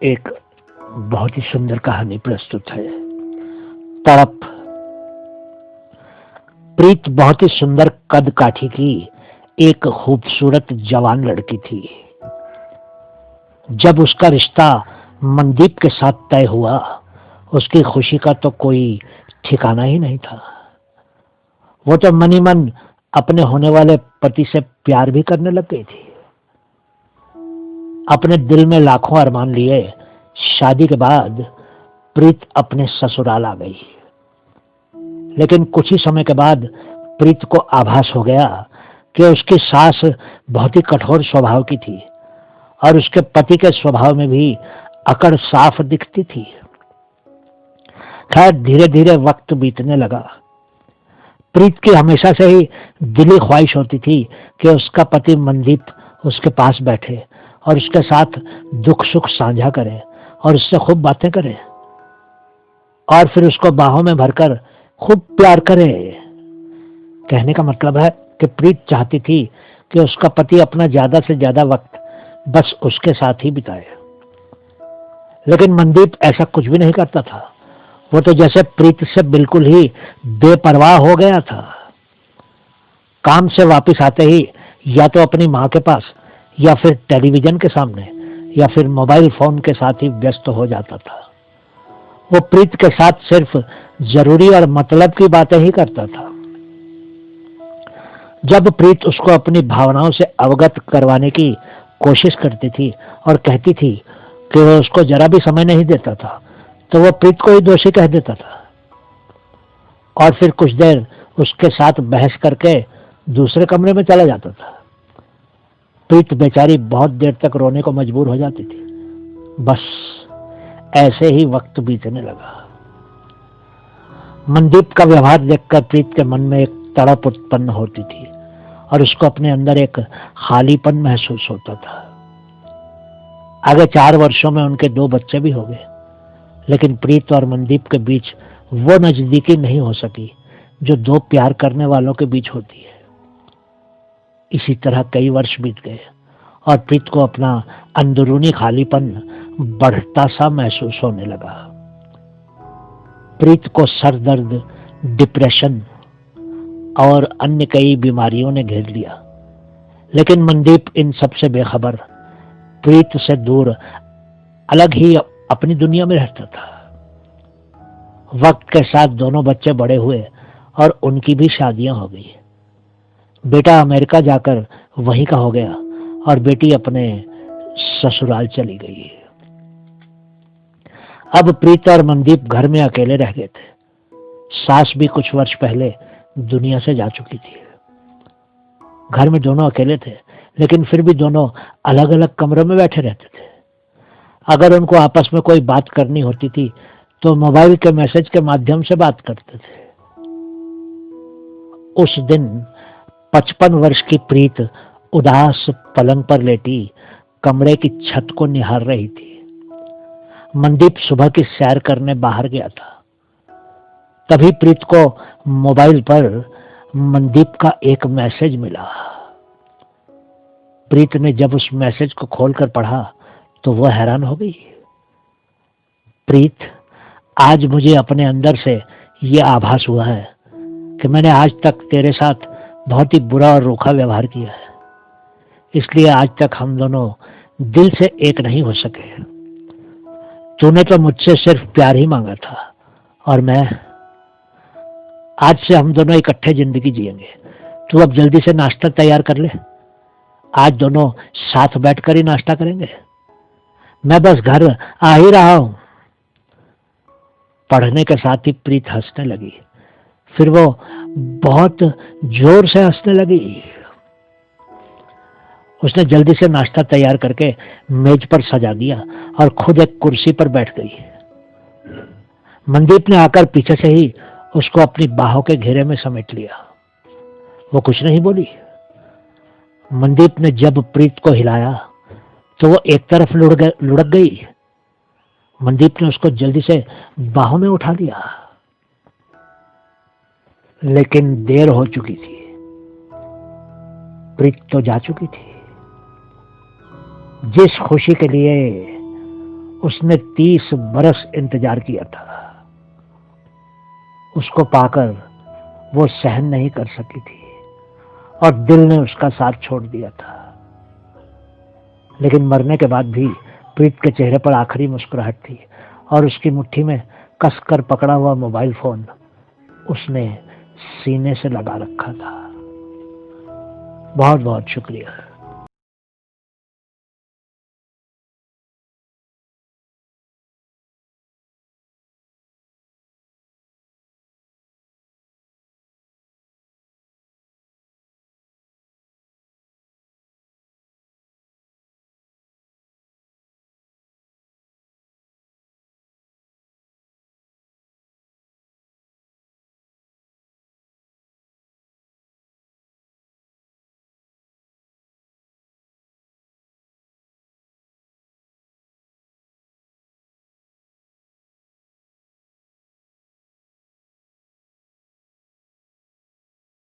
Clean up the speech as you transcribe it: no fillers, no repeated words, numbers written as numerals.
एक बहुत ही सुंदर कहानी प्रस्तुत है। तड़प। प्रीत बहुत ही सुंदर कद काठी की एक खूबसूरत जवान लड़की थी। जब उसका रिश्ता मनदीप के साथ तय हुआ, उसकी खुशी का तो कोई ठिकाना ही नहीं था। वो तो मन ही मन अपने होने वाले पति से प्यार भी करने लग गई थी। अपने दिल में लाखों अरमान लिए शादी के बाद प्रीत अपने ससुराल आ गई। लेकिन कुछ ही समय के बाद प्रीत को आभास हो गया कि उसकी सास बहुत ही कठोर स्वभाव की थी और उसके पति के स्वभाव में भी अकड़ साफ दिखती थी। खैर, धीरे धीरे वक्त बीतने लगा। प्रीत की हमेशा से ही दिली ख्वाहिश होती थी कि उसका पति मनदीप उसके पास बैठे और उसके साथ दुख सुख साझा करे और उससे खूब बातें करे और फिर उसको बाहों में भरकर खूब प्यार करे। कहने का मतलब है कि प्रीत चाहती थी कि उसका पति अपना ज्यादा से ज्यादा वक्त बस उसके साथ ही बिताए। लेकिन मनदीप ऐसा कुछ भी नहीं करता था। वो तो जैसे प्रीत से बिल्कुल ही बेपरवाह हो गया था। काम से वापस आते ही या तो अपनी माँ के पास या फिर टेलीविजन के सामने या फिर मोबाइल फोन के साथ ही व्यस्त हो जाता था। वो प्रीत के साथ सिर्फ जरूरी और मतलब की बातें ही करता था। जब प्रीत उसको अपनी भावनाओं से अवगत करवाने की कोशिश करती थी और कहती थी कि वो उसको जरा भी समय नहीं देता था, तो वो प्रीत को ही दोषी कह देता था और फिर कुछ देर उसके साथ बहस करके दूसरे कमरे में चला जाता था। प्रीत बेचारी बहुत देर तक रोने को मजबूर हो जाती थी। बस ऐसे ही वक्त बीतने लगा। मनदीप का व्यवहार देखकर प्रीत के मन में एक तड़प उत्पन्न होती थी और उसको अपने अंदर एक खालीपन महसूस होता था। आगे 4 वर्षों में उनके 2 बच्चे भी हो गए, लेकिन प्रीत और मनदीप के बीच वो नजदीकी नहीं हो सकी जो 2 प्यार करने वालों के बीच होती है। इसी तरह कई वर्ष बीत गए और प्रीत को अपना अंदरूनी खालीपन बढ़ता सा महसूस होने लगा। प्रीत को सर दर्द, डिप्रेशन और अन्य कई बीमारियों ने घेर लिया, लेकिन मनदीप इन सब से बेखबर प्रीत से दूर अलग ही अपनी दुनिया में रहता था। वक्त के साथ दोनों बच्चे बड़े हुए और उनकी भी शादियां हो गई। बेटा अमेरिका जाकर वहीं का हो गया और बेटी अपने ससुराल चली गई। अब प्रीत और मनदीप घर में अकेले रह गए थे। सास भी कुछ वर्ष पहले दुनिया से जा चुकी थी। घर में दोनों अकेले थे, लेकिन फिर भी दोनों अलग अलग कमरों में बैठे रहते थे। अगर उनको आपस में कोई बात करनी होती थी तो मोबाइल के मैसेज के माध्यम से बात करते थे। उस दिन 55 वर्ष की प्रीत उदास पलंग पर लेटी कमरे की छत को निहार रही थी। मनदीप सुबह की सैर करने बाहर गया था। तभी प्रीत को मोबाइल पर मनदीप का एक मैसेज मिला। प्रीत ने जब उस मैसेज को खोलकर पढ़ा तो वह हैरान हो गई। प्रीत, आज मुझे अपने अंदर से यह आभास हुआ है कि मैंने आज तक तेरे साथ बहुत ही बुरा और रूखा व्यवहार किया है, इसलिए आज तक हम दोनों दिल से एक नहीं हो सके। तूने तो मुझसे सिर्फ प्यार ही मांगा था और मैं आज से हम दोनों इकट्ठे जिंदगी जिएंगे। तू अब जल्दी से नाश्ता तैयार कर ले। आज दोनों साथ बैठकर ही नाश्ता करेंगे। मैं बस घर आ ही रहा हूं। पढ़ने के साथ ही प्रीत हंसने लगी। फिर वो बहुत जोर से हंसने लगी। उसने जल्दी से नाश्ता तैयार करके मेज पर सजा दिया और खुद एक कुर्सी पर बैठ गई। मनदीप ने आकर पीछे से ही उसको अपनी बाहों के घेरे में समेट लिया। वो कुछ नहीं बोली। मनदीप ने जब प्रीत को हिलाया तो वो एक तरफ लुढ़क गई। मनदीप ने उसको जल्दी से बाहों में उठा लिया, लेकिन देर हो चुकी थी। प्रीत तो जा चुकी थी। जिस खुशी के लिए उसने 30 बरस इंतजार किया था। उसको पाकर वो सहन नहीं कर सकी थी और दिल ने उसका साथ छोड़ दिया था। लेकिन मरने के बाद भी प्रीत के चेहरे पर आखिरी मुस्कुराहट थी और उसकी मुट्ठी में कसकर पकड़ा हुआ मोबाइल फोन उसने सीने से लगा रखा था। बहुत बहुत शुक्रिया।